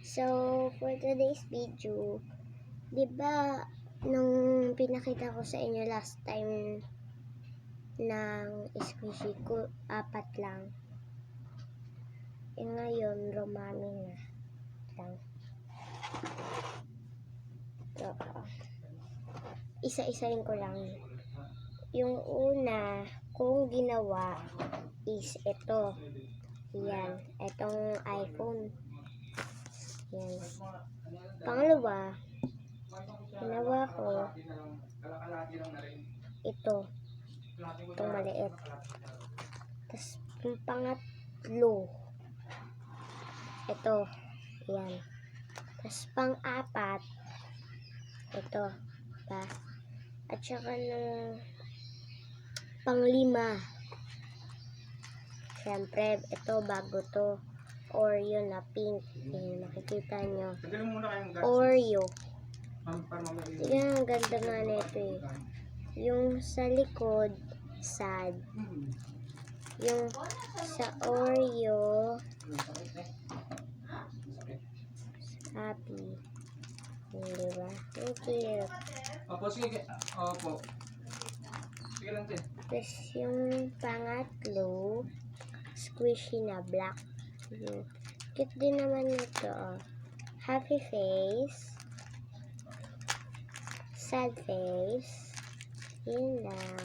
So, for today's video, di ba nung pinakita ko sa inyo last time ng squishy ko, 4 lang. Ngayon, rumami na lang. So, isa-isahin ko lang. Yung una kong ginawa is ito. Yan. Itong iPhone. Yan. Pangalawa, ginawa ko ito. Itong maliit. Tapos, yung pangatlo, ito. Yan. Tapos, pang-apat, ito. Pa. At saka ng pang-5, siyempre, ito bago to. Oreo na pink. Yan, makikita nyo. Oreo. Yan, ang ganda nga nito eh. Yung sa likod, sad. Yung sa Oreo, happy. Diba? Ang cute. Opo, sige. Opo. Sige lang, te. Tapos yung pangatlo, squishy na black. Cute din naman ito. Oh. Happy face. Sad face. Yun lang.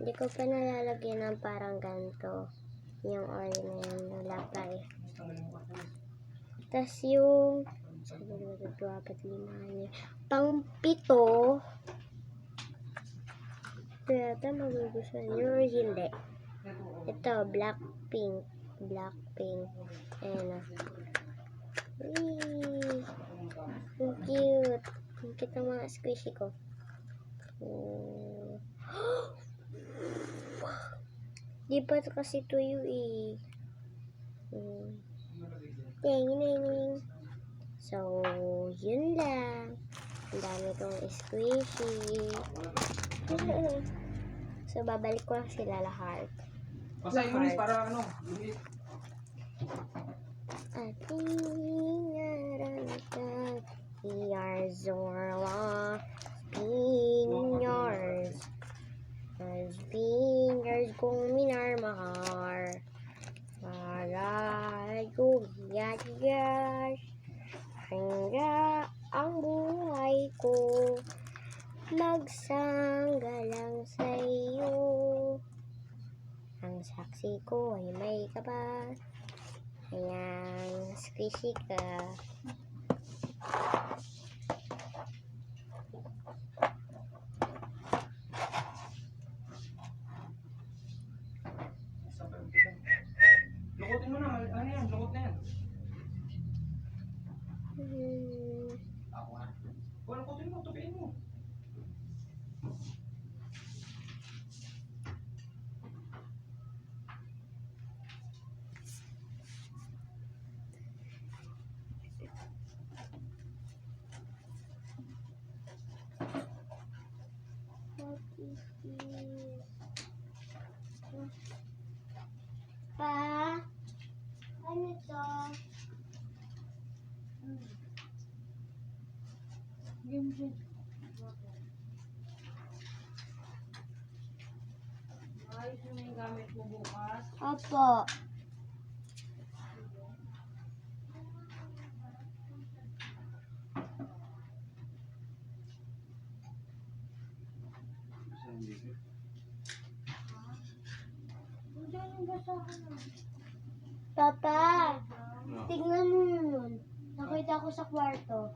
Hindi ko pa nalalagyan ng parang ganito. Yung oil na yan. Wala pa eh. Tapos yung pang-pito, ito magugustuhan nyo or hindi. Ito, Blackpink. Ayan o. Ang cute. Ang cute ang mga squishy ko. Di pa kasi tuyo eh. Ting. So, yun lang. Ang dami kong squishy. So, babalik ko lang sila lahat. Pasahin mo, miss, para ano? Ating naranasan, we are Zorla, fingers. As fingers kong minarmahar. Aray ko, yas. Hangga ang buhay ko, magsanggalang sa iyo. Ang saksi ko ay may kaba. Ayan, squishy ka. Lukutin mo na. Ano yan? Lukot na yan. Ako nga. Lukutin mo. Tupiin mo. Pa, ano to? Ayos mo yung gamit mo bukas. Opo. Papa, tignan mo nun. Nakita ko sa kwarto.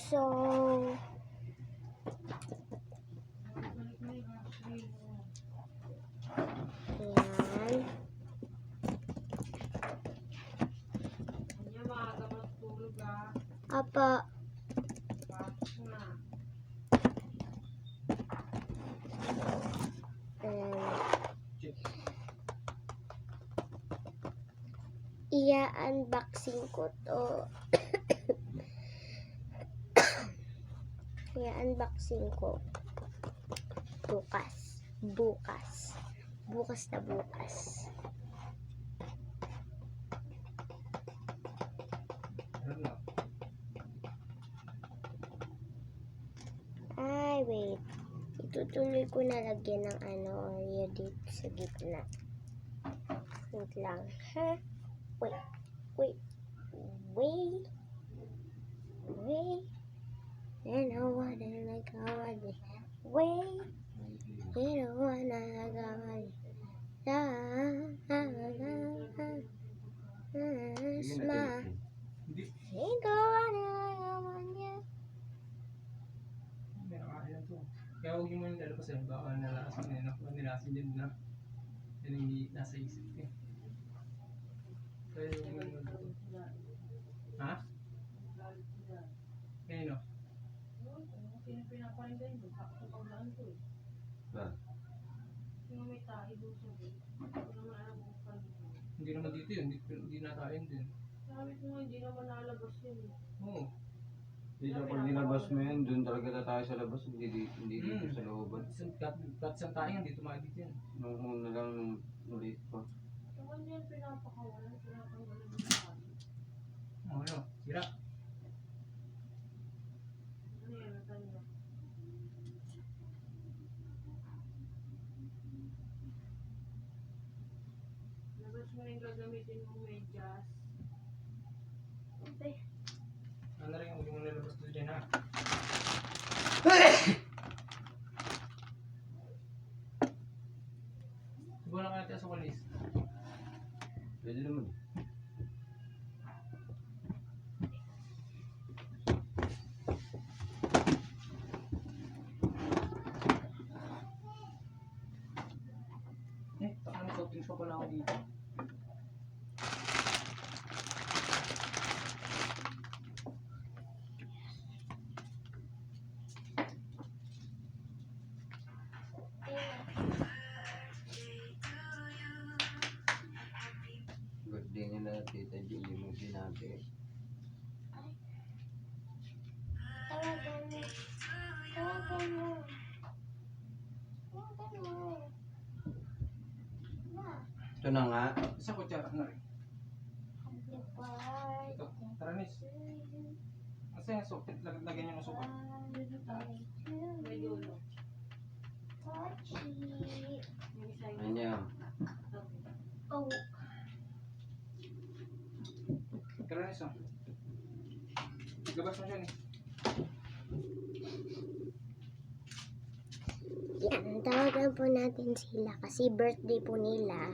So, ayan. Kanya maaga matulog ah. Apa, Pasok na. ayan. i-unboxing ko to. I-unboxing ko bukas. Bukas na bukas. Ano na? Ay, wait. Itutuloy ko na lagyan ng Oreo dito sa gitna. Wait lang, ha? Wait. And I wanna like wait. You don't wanna like smile. Hindi. Ain't gonna May nakakain to. Kaya huwag yung mga lalabas eh. Baka nilasin din na. Yan yung nasa isip ko eh. Kaya yung ha? Kaya no? Pinaparindan mo. Sa paglaan ko eh. Ba? Yung may tahi doon sa bed. Hindi naman alam kung saan yun. Hindi naman dito yun. Hindi nakain din. Sabi ko nga, hindi naman nalabas yun eh. Oo. Hindi pag nilabas mo yun, doon talaga tayo sa labas, hindi dito sa looban. Kat sa tayo, dito mga dito yan. Nung una lang nung ulit pa. Kung ano yan, pinapakawalan yung tahi. Ano? Sira. Ano yan, natanya? Labas mo yung gagamitin mong medyas. Okay. Ano rin, huwag mo nalabas doon dyan ha. Subukan lang natin sa walis. Pwede naman. Taka na soft drinks pa pala ako dito. Birthday niya na Tita G, yung natin. Tawagan mo. Ito na nga. Isa ko tiyak na rin. Ito, taranis. Asa yung soft drink? Lagyan niyo ng sukat. May dulo. Yung isa yung Anya. Oh, Taranis oh. Labas mo siya eh. yan. Tawagan po natin sila kasi birthday po nila.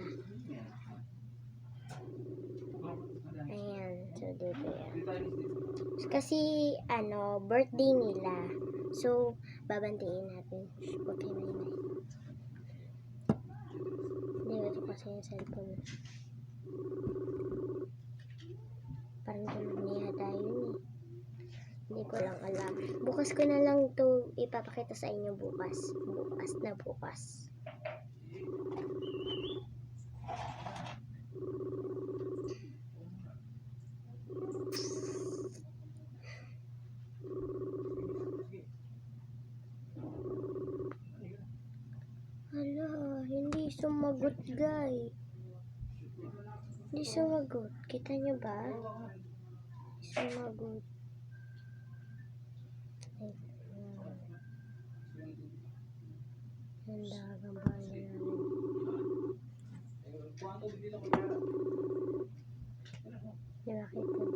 Ayan. So, dito yan. Kasi, birthday nila. So, babantiin natin. Okay na yun. Hindi ko ito kasi yung cellphone. Parang tulog niya tayo eh. Hindi ko lang alam. Bukas ko na lang to ipapakita sa inyo bukas. Bukas na bukas. Hala, hindi sumagot guys. Hindi sumagot. Kita nyo ba? Sumagot. Ang dagang bahay namin. Di ba kita?